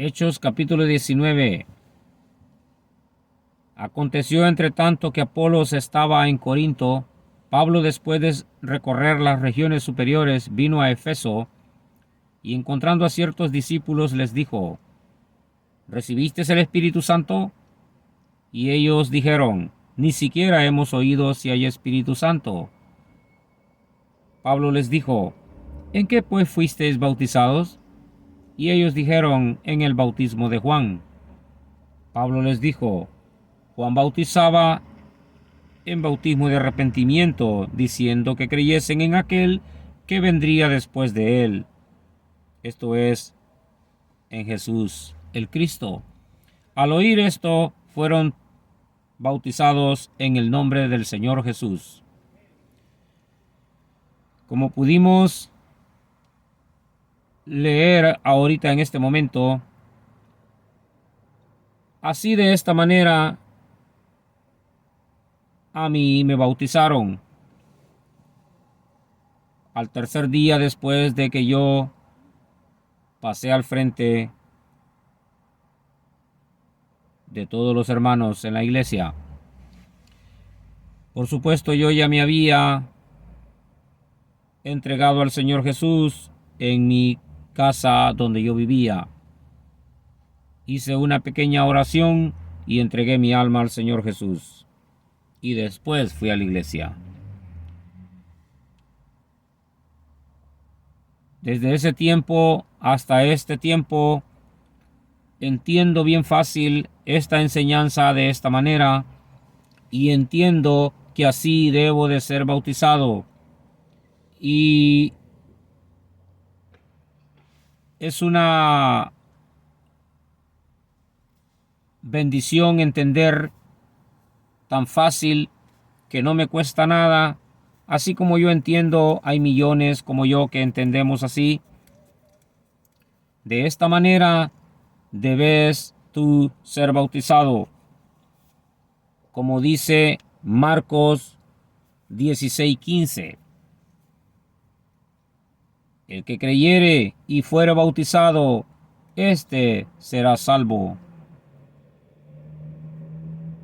Hechos capítulo 19. Aconteció entre tanto que Apolos estaba en Corinto, Pablo, después de recorrer las regiones superiores, vino a Efeso y, encontrando a ciertos discípulos, les dijo: ¿Recibisteis el Espíritu Santo? Y ellos dijeron: Ni siquiera hemos oído si hay Espíritu Santo. Pablo les dijo: ¿En qué pues fuisteis bautizados? Y ellos dijeron: En el bautismo de Juan. Pablo les dijo: Juan bautizaba en bautismo de arrepentimiento, diciendo que creyesen en aquel que vendría después de él, esto es, en Jesús el Cristo. Al oír esto, fueron bautizados en el nombre del Señor Jesús. Como pudimos leer ahorita en este momento, así de esta manera a mí me bautizaron. Al tercer día después de que yo pasé al frente de todos los hermanos en la iglesia. Por supuesto, yo ya me había entregado al Señor Jesús en mi casa donde yo vivía. Hice una pequeña oración y entregué mi alma al Señor Jesús. Y después fui a la iglesia. Desde ese tiempo hasta este tiempo, entiendo bien fácil esta enseñanza de esta manera y entiendo que así debo de ser bautizado. Y es una bendición entender tan fácil que no me cuesta nada. Así como yo entiendo, hay millones como yo que entendemos así. De esta manera debes tú ser bautizado. Como dice Marcos 16:15. El que creyere y fuere bautizado, éste será salvo.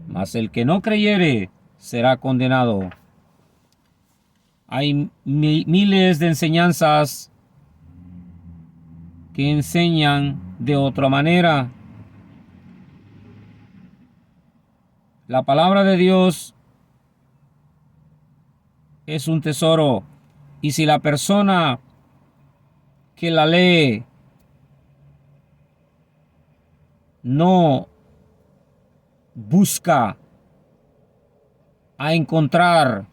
Mas el que no creyere será condenado. Hay miles de enseñanzas que enseñan de otra manera. La palabra de Dios es un tesoro, y si la persona que la lee no busca a encontrar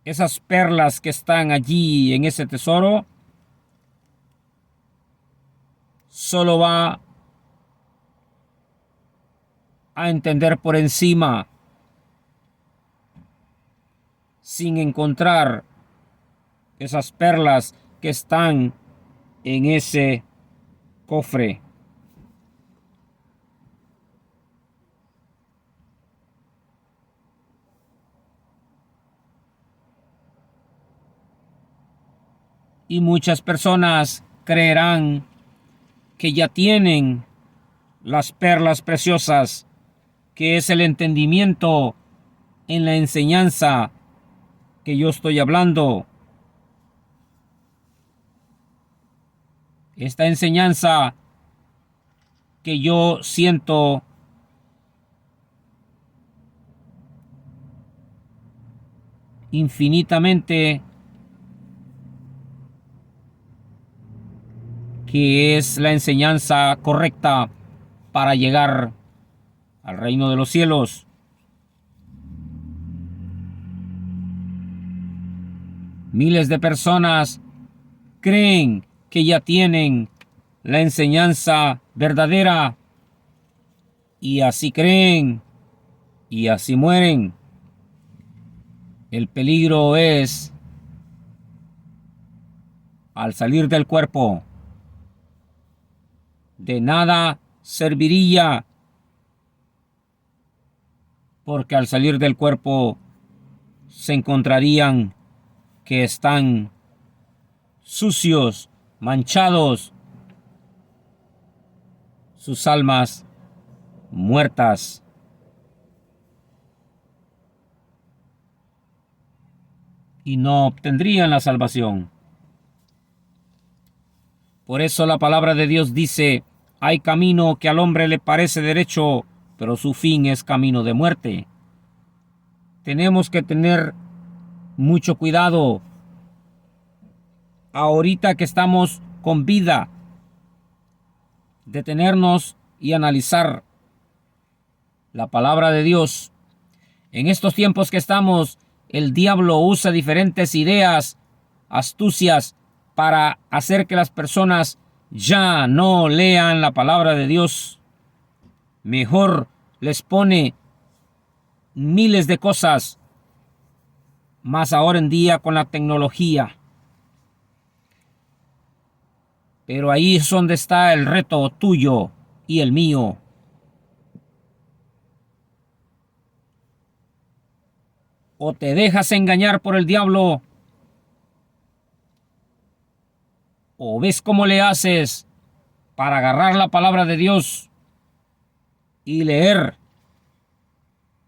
esas perlas que están allí en ese tesoro, solo va a entender por encima, sin encontrar esas perlas que están en ese cofre. Y muchas personas creerán que ya tienen las perlas preciosas, que es el entendimiento en la enseñanza que yo estoy hablando. Esta enseñanza que yo siento infinitamente que es la enseñanza correcta para llegar al reino de los cielos. Miles de personas creen que ya tienen la enseñanza verdadera, y así creen y así mueren. El peligro es al salir del cuerpo. De nada serviría, porque al salir del cuerpo se encontrarían que están sucios manchados, sus almas muertas. Y no obtendrían la salvación. Por eso la palabra de Dios dice: hay camino que al hombre le parece derecho, pero su fin es camino de muerte. Tenemos que tener mucho cuidado ahorita que estamos con vida, detenernos y analizar la palabra de Dios. En estos tiempos que estamos, el diablo usa diferentes ideas, astucias, para hacer que las personas ya no lean la palabra de Dios. Mejor les pone miles de cosas, más ahora en día con la tecnología. Pero ahí es donde está el reto tuyo y el mío. O te dejas engañar por el diablo, o ves cómo le haces para agarrar la palabra de Dios y leer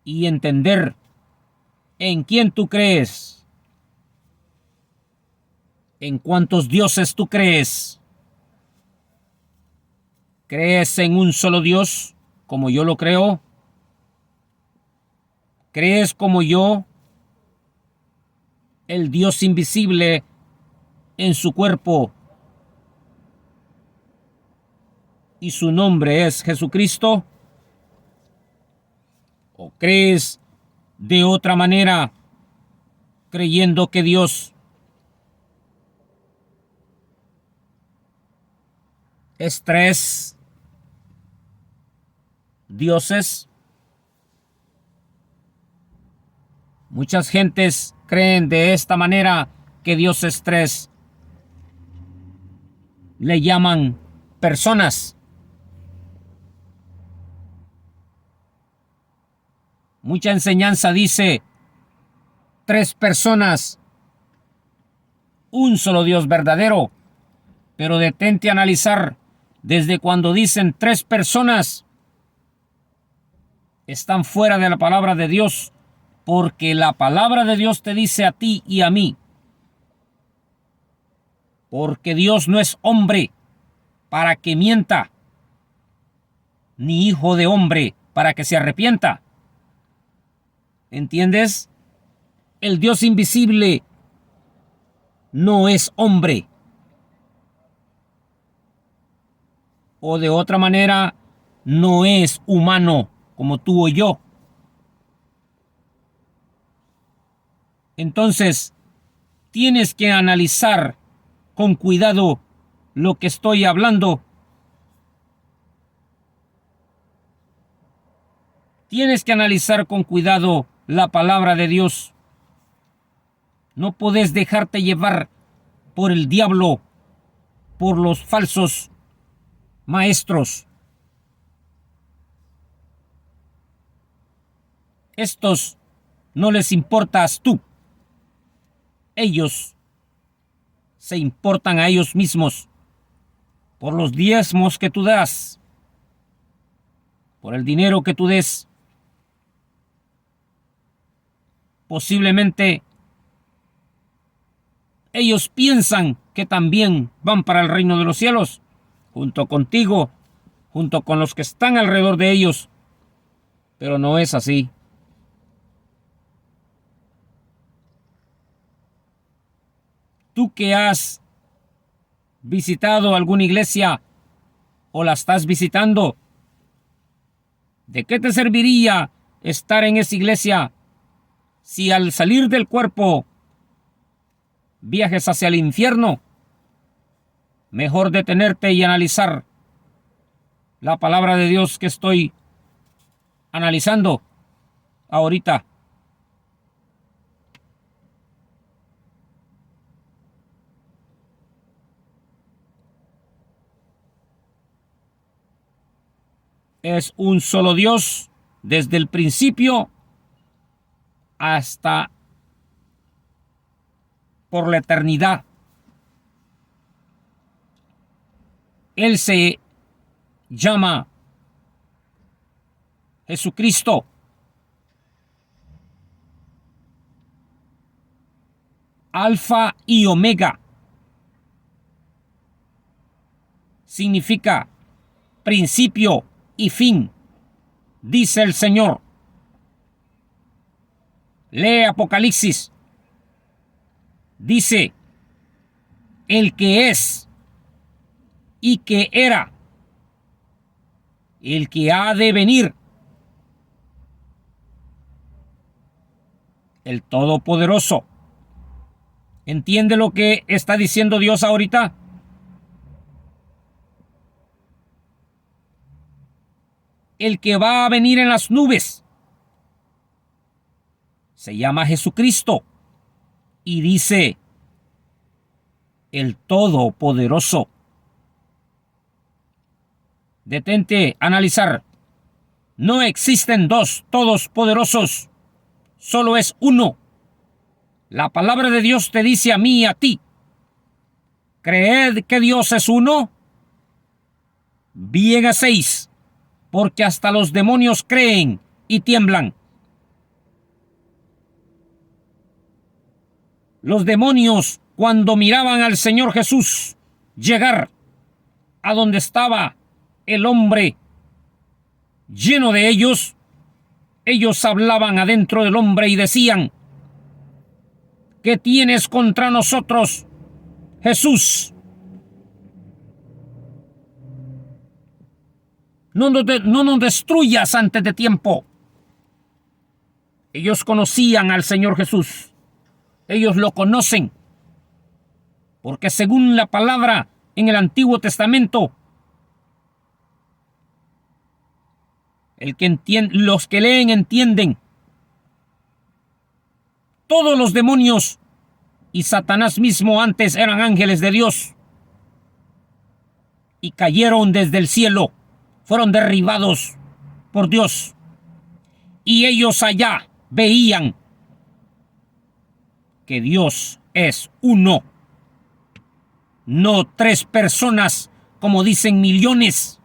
y entender en quién tú crees, en cuántos dioses tú crees. ¿Crees en un solo Dios, como yo lo creo? ¿Crees como yo el Dios invisible en su cuerpo y su nombre es Jesucristo? ¿O crees de otra manera, creyendo que Dios es tres dioses? Muchas gentes creen de esta manera que Dios es tres. Le llaman personas. Mucha enseñanza dice tres personas, un solo Dios verdadero. Pero detente a analizar, desde cuando dicen tres personas, están fuera de la palabra de Dios, porque la palabra de Dios te dice a ti y a mí, porque Dios no es hombre para que mienta, ni hijo de hombre para que se arrepienta. ¿Entiendes? El Dios invisible no es hombre. O de otra manera, no es humano como tú o yo. Entonces, tienes que analizar con cuidado lo que estoy hablando. Tienes que analizar con cuidado la palabra de Dios. No puedes dejarte llevar por el diablo, por los falsos maestros. Estos no les importas tú. Ellos se importan a ellos mismos por los diezmos que tú das, por el dinero que tú des. Posiblemente ellos piensan que también van para el reino de los cielos, junto contigo, junto con los que están alrededor de ellos. Pero no es así. Tú que has visitado alguna iglesia o la estás visitando, ¿de qué te serviría estar en esa iglesia si al salir del cuerpo viajes hacia el infierno? Mejor detenerte y analizar la palabra de Dios que estoy analizando ahorita. Es un solo Dios desde el principio hasta por la eternidad. Él se llama Jesucristo. Alfa y Omega. Significa principio y fin, dice el Señor. Lee Apocalipsis. Dice, el que es y que era, el que ha de venir, el Todopoderoso. ¿Entiende lo que está diciendo Dios ahorita? El que va a venir en las nubes se llama Jesucristo y dice el Todopoderoso. Detente a analizar. No existen dos todopoderosos, solo es uno. La palabra de Dios te dice a mí y a ti: ¿creed que Dios es uno? Bien hacéis, porque hasta los demonios creen y tiemblan. Los demonios, cuando miraban al Señor Jesús llegar a donde estaba el hombre lleno de ellos hablaban adentro del hombre y decían: ¿qué tienes contra nosotros, Jesús? No nos destruyas antes de tiempo. Ellos conocían al Señor Jesús. Ellos lo conocen. Porque según la palabra en el Antiguo Testamento, los que leen entienden. Todos los demonios y Satanás mismo antes eran ángeles de Dios y cayeron desde el cielo, fueron derribados por Dios, y ellos allá veían que Dios es uno, no tres personas como dicen millones,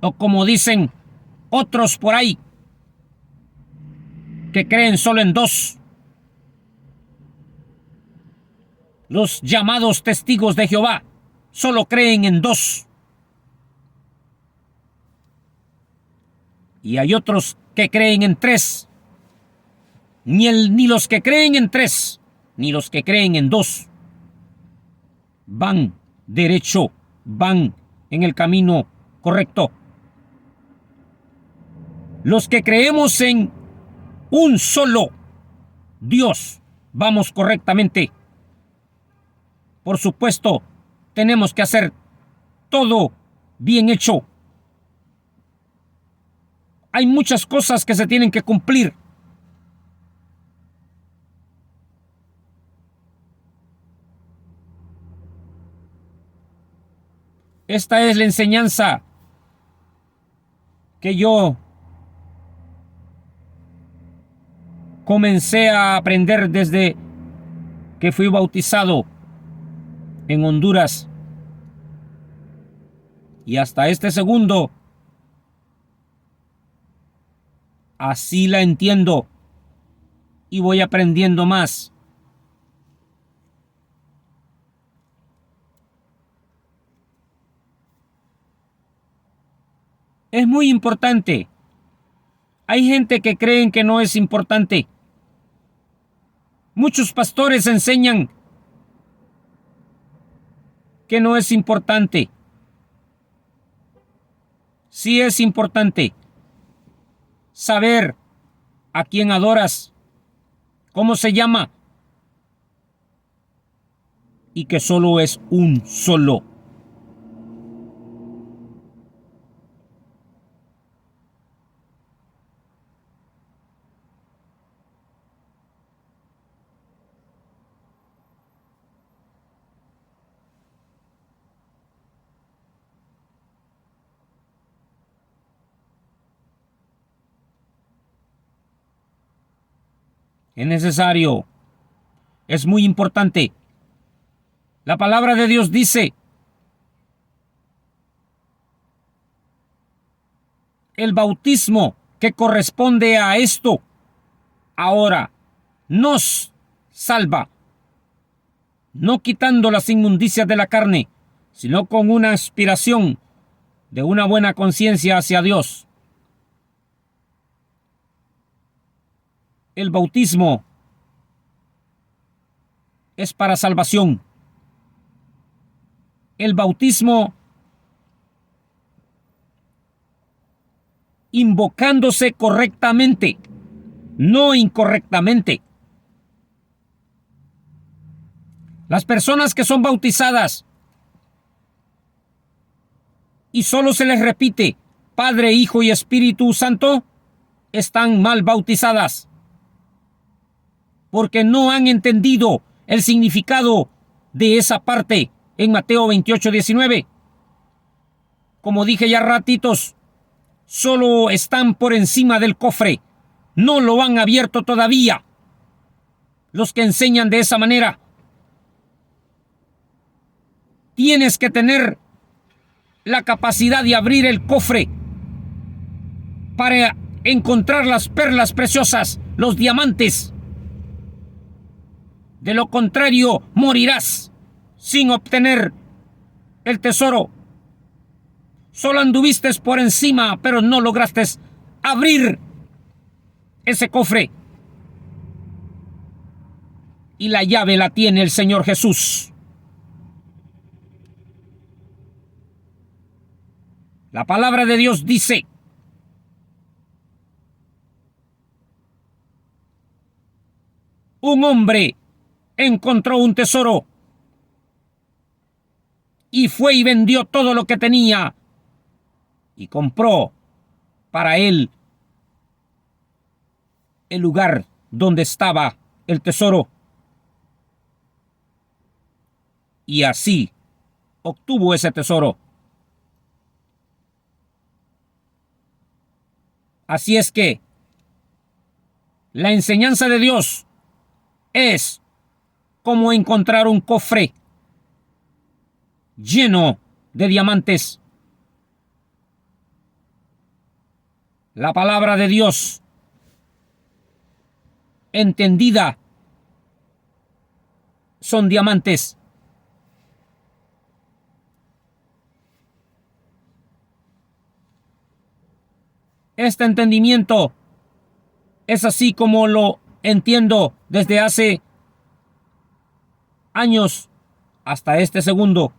o como dicen otros por ahí que creen solo en dos. Los llamados testigos de Jehová solo creen en dos. Y hay otros que creen en tres. Ni los que creen en tres, ni los que creen en dos van derecho, van en el camino correcto. Los que creemos en un solo Dios, vamos correctamente. Por supuesto, tenemos que hacer todo bien hecho. Hay muchas cosas que se tienen que cumplir. Esta es la enseñanza que yo comencé a aprender desde que fui bautizado en Honduras. Y hasta este segundo, así la entiendo y voy aprendiendo más. Es muy importante. Hay gente que creen que no es importante. Muchos pastores enseñan que no es importante. Sí es importante saber a quién adoras, cómo se llama, y que solo es un solo. Es necesario, es muy importante La palabra de Dios dice, el bautismo que corresponde a esto ahora nos salva, no quitando las inmundicias de la carne, sino con una aspiración de una buena conciencia hacia Dios. El bautismo es para salvación. El bautismo invocándose correctamente, no incorrectamente. Las personas que son bautizadas y solo se les repite Padre, Hijo y Espíritu Santo, están mal bautizadas, porque no han entendido el significado de esa parte en Mateo 28:19. Como dije ya ratitos, solo están por encima del cofre, no lo han abierto todavía. Los que enseñan de esa manera, tienes que tener la capacidad de abrir el cofre para encontrar las perlas preciosas, los diamantes. De lo contrario, morirás sin obtener el tesoro. Solo anduviste por encima, pero no lograste abrir ese cofre. Y la llave la tiene el Señor Jesús. La palabra de Dios dice, un hombre encontró un tesoro y fue y vendió todo lo que tenía y compró para él el lugar donde estaba el tesoro. Y así obtuvo ese tesoro. Así es que la enseñanza de Dios es como encontrar un cofre lleno de diamantes. La palabra de Dios, entendida, son diamantes. Este entendimiento es así como lo entiendo desde hace años hasta este segundo.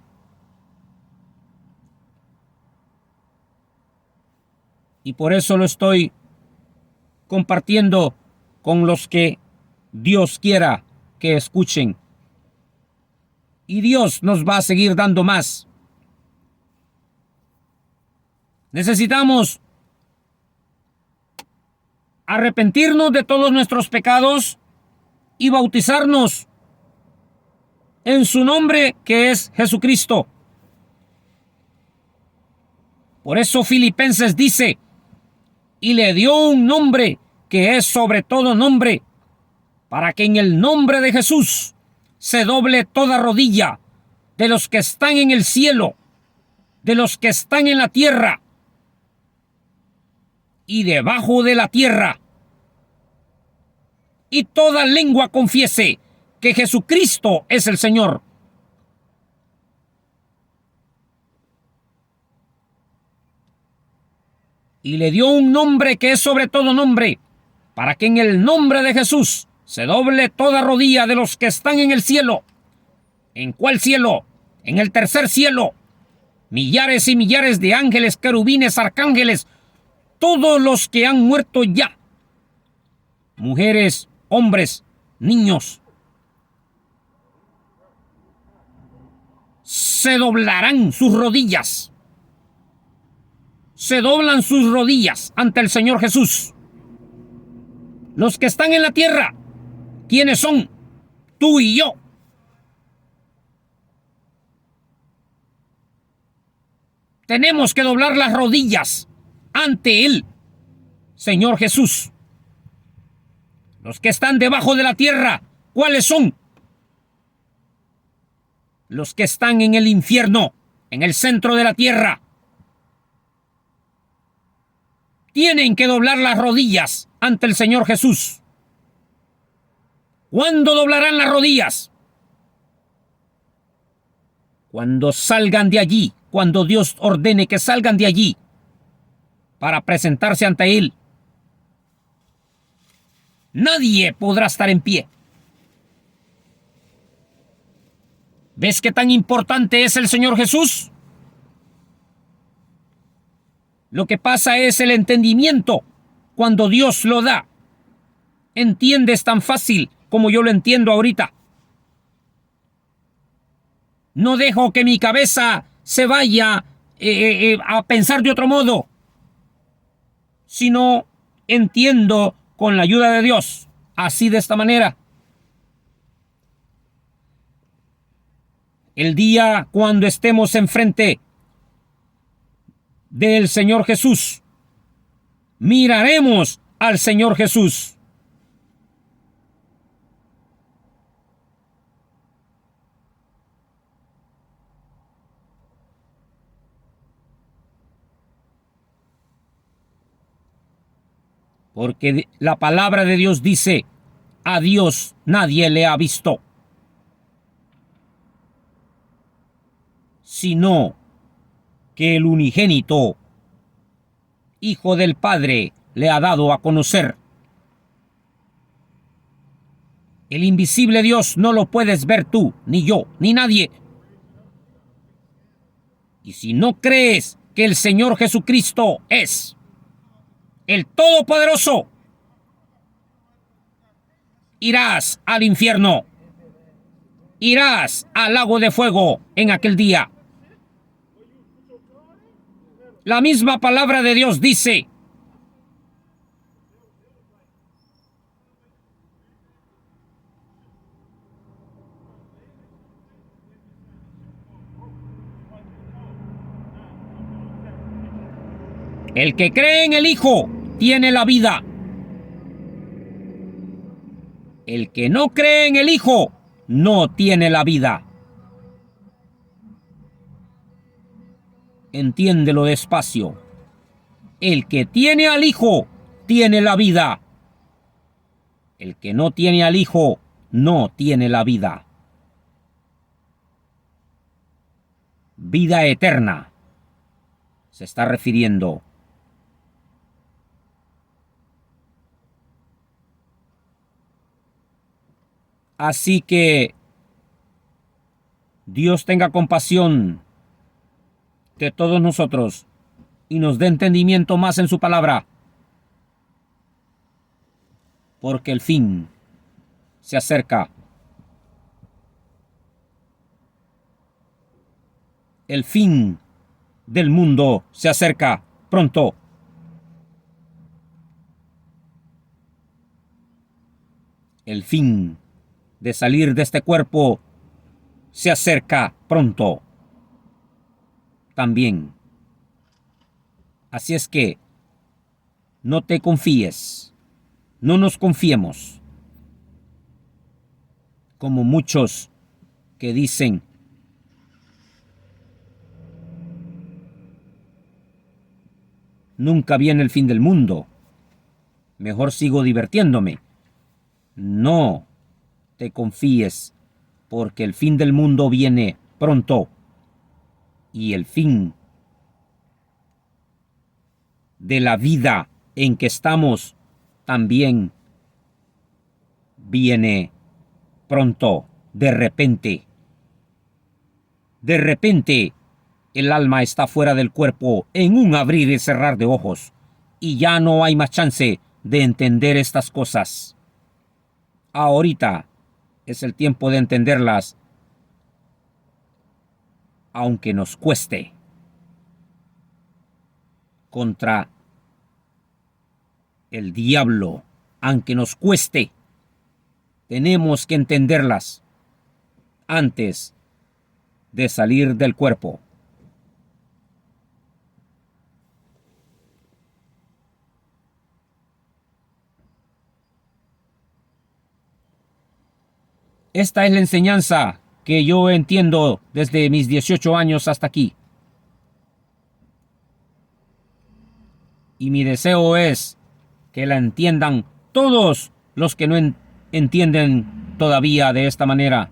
Y por eso lo estoy compartiendo con los que Dios quiera que escuchen. Y Dios nos va a seguir dando más. Necesitamos arrepentirnos de todos nuestros pecados y bautizarnos en su nombre, que es Jesucristo. Por eso Filipenses dice, y le dio un nombre que es sobre todo nombre, para que en el nombre de Jesús se doble toda rodilla de los que están en el cielo, de los que están en la tierra y debajo de la tierra, y toda lengua confiese que Jesucristo es el Señor. Y le dio un nombre que es sobre todo nombre, para que en el nombre de Jesús se doble toda rodilla de los que están en el cielo. ¿En cuál cielo? En el tercer cielo. Millares y millares de ángeles, querubines, arcángeles, todos los que han muerto ya. Mujeres, hombres, niños. Se doblarán sus rodillas. Se doblan sus rodillas ante el Señor Jesús. Los que están en la tierra, ¿quiénes son? Tú y yo. Tenemos que doblar las rodillas ante Él, Señor Jesús. Los que están debajo de la tierra, ¿cuáles son? Los que están en el infierno, en el centro de la tierra, tienen que doblar las rodillas ante el Señor Jesús. ¿Cuándo doblarán las rodillas? Cuando salgan de allí, cuando Dios ordene que salgan de allí para presentarse ante Él. Nadie podrá estar en pie. ¿Ves qué tan importante es el Señor Jesús? Lo que pasa es el entendimiento. Cuando Dios lo da, entiendes tan fácil como yo lo entiendo ahorita. No dejo que mi cabeza se vaya a pensar de otro modo, sino entiendo con la ayuda de Dios, así de esta manera. El día cuando estemos enfrente del Señor Jesús, miraremos al Señor Jesús. Porque la palabra de Dios dice, a Dios nadie le ha visto, sino que el unigénito Hijo del Padre le ha dado a conocer. El invisible Dios no lo puedes ver tú, ni yo, ni nadie. Y si no crees que el Señor Jesucristo es el Todopoderoso, irás al infierno. Irás al lago de fuego en aquel día. La misma palabra de Dios dice, el que cree en el Hijo tiene la vida. El que no cree en el Hijo no tiene la vida. Entiéndelo despacio. El que tiene al Hijo tiene la vida. El que no tiene al Hijo no tiene la vida. Vida eterna se está refiriendo. Así que Dios tenga compasión de todos nosotros y nos dé entendimiento más en su palabra, porque el fin se acerca. El fin del mundo se acerca pronto. El fin de salir de este cuerpo se acerca pronto también. Así es que no te confíes, no nos confiemos, como muchos que dicen, nunca viene el fin del mundo, mejor sigo divirtiéndome. No te confíes, porque el fin del mundo viene pronto y el fin de la vida en que estamos también viene pronto, de repente. De repente, el alma está fuera del cuerpo en un abrir y cerrar de ojos y ya no hay más chance de entender estas cosas. Ahorita es el tiempo de entenderlas, aunque nos cueste. Contra el diablo, aunque nos cueste, tenemos que entenderlas antes de salir del cuerpo. Esta es la enseñanza que yo entiendo desde mis 18 años hasta aquí. Y mi deseo es que la entiendan todos los que no entienden todavía de esta manera.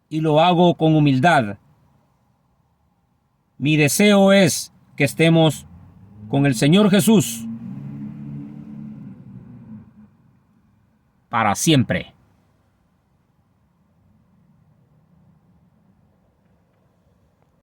Y lo hago con humildad. Mi deseo es que estemos con el Señor Jesús para siempre.